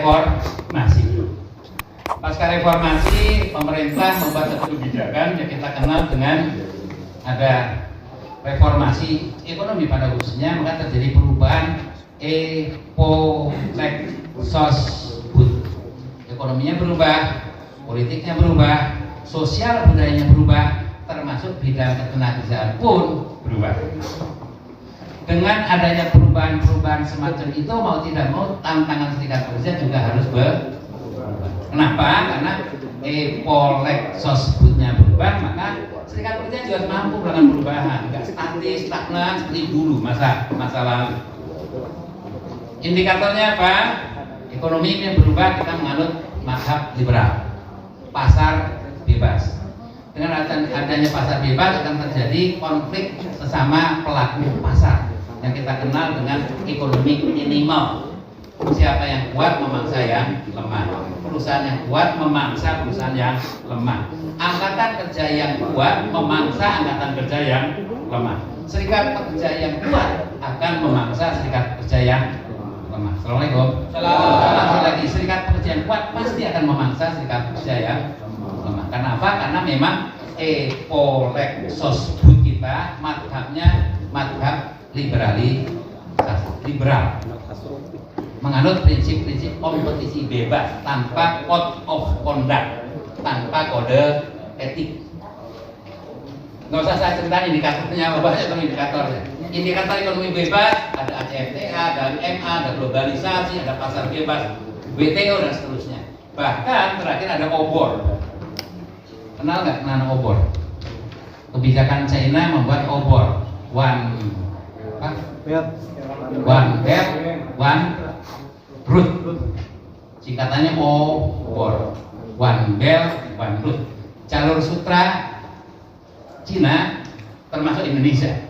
reformasi. Pasca reformasi, pemerintah membuat satu kebijakan yang kita kenal dengan ada reformasi ekonomi pada khususnya, maka terjadi perubahan Epolexosbud. Ekonominya berubah, politiknya berubah, sosial budayanya berubah, termasuk bidang ketenagakerjaan pun berubah. Dengan adanya perubahan-perubahan semacam itu, mau tidak mau tantangan serikat pekerja juga harus berubah. Kenapa? Karena Epolexosbudnya berubah, maka serikat pekerja juga mampu melakukan perubahan, nggak statis, stagnan seperti dulu masa lalu. Indikatornya apa? Ekonomi yang berubah, kita menganut mazhab liberal, pasar bebas. Dengan adanya pasar bebas akan terjadi konflik sesama pelaku pasar yang kita kenal dengan ekonomi minimal. Siapa yang kuat memangsa yang lemah. Perusahaan yang kuat memangsa perusahaan yang lemah. Angkatan kerja yang kuat memangsa angkatan kerja yang lemah. Serikat pekerja yang kuat akan memangsa serikat pekerja yang lemah. Assalamualaikum. Selamat lagi. Serikat pekerja yang kuat pasti akan memangsa serikat pekerja yang lemah. Karena apa? Karena memang Epolexosbud kita madhabnya madhab liberal, menganut prinsip-prinsip kompetisi bebas tanpa code of conduct, tanpa kode etik. Nggak usah saya cerita indikatornya, banyak indikatornya. Indikator ekonomi bebas ada ACFTA, ada MA, ada globalisasi, ada pasar bebas, WTO dan seterusnya. Bahkan terakhir ada obor. Kenal nggak nama obor? Kebijakan China membuat obor, one belt, one road. Singkatannya obor, one belt, one road. Jalur sutra Cina termasuk Indonesia,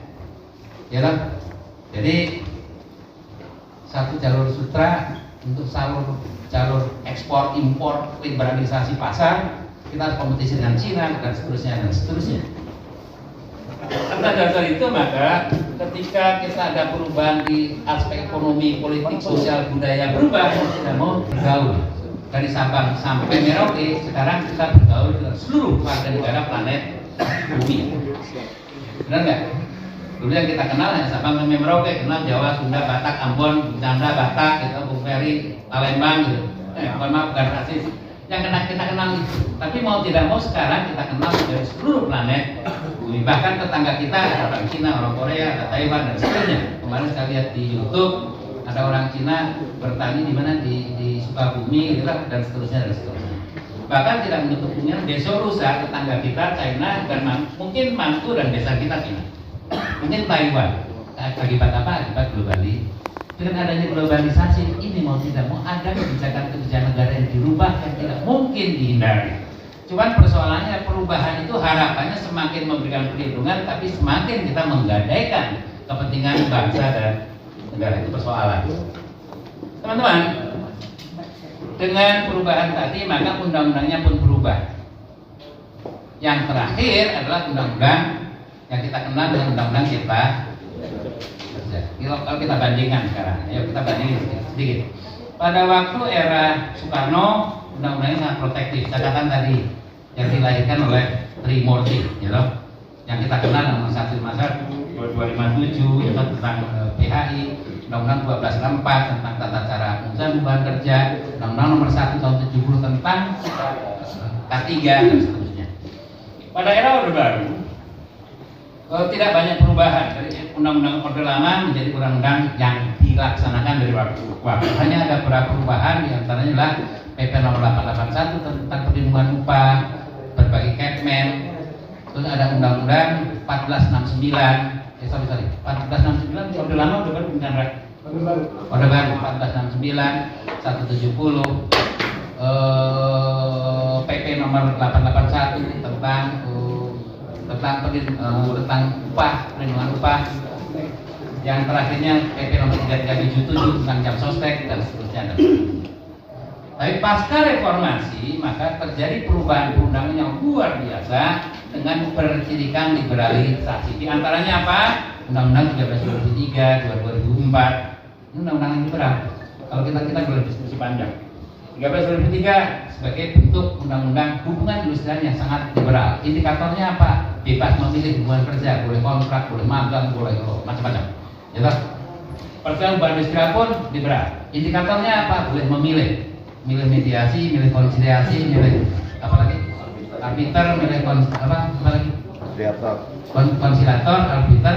ya kan? Jadi satu jalur sutra untuk jalur ekspor impor, liberalisasi pasar, kita harus kompetisi dengan Cina dan seterusnya dan seterusnya. Atas dasar itu maka ketika kita ada perubahan di aspek ekonomi, politik, sosial, budaya berubah, kita mau bergaul dari Sabang sampai Merauke. Sekarang kita bergaul dengan seluruh warga negara planet bumi. Benar nggak? Dulu yang kita kenal hanya Sabang sampai Merauke, kenal Jawa, Sunda, Batak, Ambon, Canda, Batak, gitu, Bung Ferry, Palembang, gitu. Mohon maaf, bukan rasis. Yang kita kenal itu. Tapi mau tidak mau sekarang kita kenal dari seluruh planet bumi. Bahkan tetangga kita ada orang Cina, orang Korea, ada Taiwan dan seterusnya. Kemarin saya lihat di YouTube ada orang Cina bertani di mana di Sukabumi, gitu, dan seterusnya dan seterusnya. Bahkan tidak menutup kemungkinan besok lusa tetangga kita China dan mungkin mantu dan desa kita Cina, mungkin Taiwan. Akibat apa? Akibat globalisasi. Dengan adanya globalisasi ini mau tidak mau ada kebijakan-kebijakan negara yang dirubah yang tidak mungkin dihindari. Cuman persoalannya perubahan itu harapannya semakin memberikan perlindungan, tapi semakin kita menggadaikan kepentingan bangsa dan negara. Itu persoalan. Teman-teman, dengan perubahan tadi maka undang-undangnya pun berubah. Yang terakhir adalah undang-undang yang kita kenal dengan undang-undang cipta. Kalau kita bandingkan sekarang, ayo kita bandingin sedikit. Pada waktu era Soekarno, undang-undangnya sangat protektif. Catatan tadi yang dilahirkan oleh Trimurti, gitu, yang kita kenal nomor 1 masa 2257 itu tentang PHI, undang-undang 1264 tentang tata cara pengusahaan beban kerja, undang-undang nomor 1 tahun 70 tentang K3 dan seterusnya. Pada era Orde Baru tidak banyak perubahan dari undang-undang Orde Lama menjadi undang-undang yang dilaksanakan dari waktu ke waktu. Hanya ada beberapa perubahan, diantaranya adalah PP nomor 881 tentang perlindungan upah, berbagai Kepmen, terus ada undang-undang 1469, 1469 Orde Lama, Orde Baru, bukan Orde Baru 1469, 170, PP nomor 881 tentang upah, perlindungan upah. Yang terakhirnya PP nomor 3377 tentang jam sostek dan seterusnya. Tapi pasca reformasi maka terjadi perubahan perundangan yang luar biasa dengan bercirikan liberalisasi. Di antaranya apa? Undang-undang 13 2003, 2004. Ini undang-undang yang liberal. Kalau kita boleh diskusi panjang. 13/2003 sebagai bentuk undang-undang hubungan industrial yang sangat liberal. Indikatornya apa? Bebas memilih hubungan kerja, boleh kontrak, boleh magang, boleh macam-macam. Ya toh? Peraturan hubungan industrial pun liberal. Indikatornya apa? Boleh memilih, milih mediasi, milih konsiliasi, milih apa lagi? Arbiter, milih apa lagi? Konsilator, arbiter,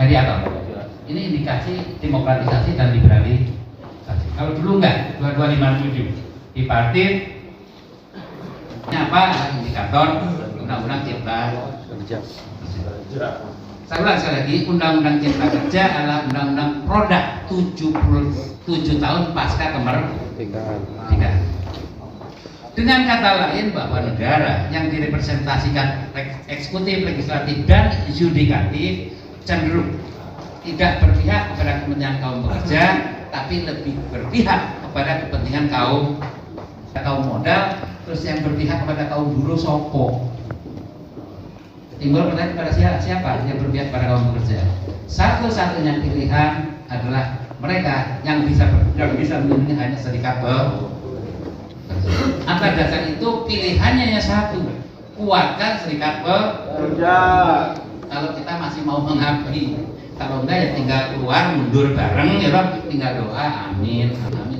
mediator. Ini indikasi demokratisasi dan liberalisasi. Kalau dulu enggak, 2257 dipartit apa indikator undang-undang cipta kerja. Saya ulang sekali lagi, undang-undang cipta kerja adalah undang-undang produk 77 tahun pasca kemerdekaan. Dengan kata lain bahwa negara yang direpresentasikan eksekutif, legislatif, dan yudikatif cenderung tidak berpihak kepada kepentingan kaum pekerja, tapi lebih berpihak kepada kepentingan kaum modal. Terus yang berpihak kepada kaum buruh sopo. Timbul pertanyaan kepada siapa yang berpihak kepada kaum pekerja? Satu-satunya pilihan adalah mereka yang bisa memilih hanya serikat pekerja. Atas dasar itu pilihannya hanya satu, kuatkan serikat pekerja. Kalau kita masih mau mengabdi, kalau enggak ya tinggal keluar mundur bareng ya Pak, tinggal doa amin amin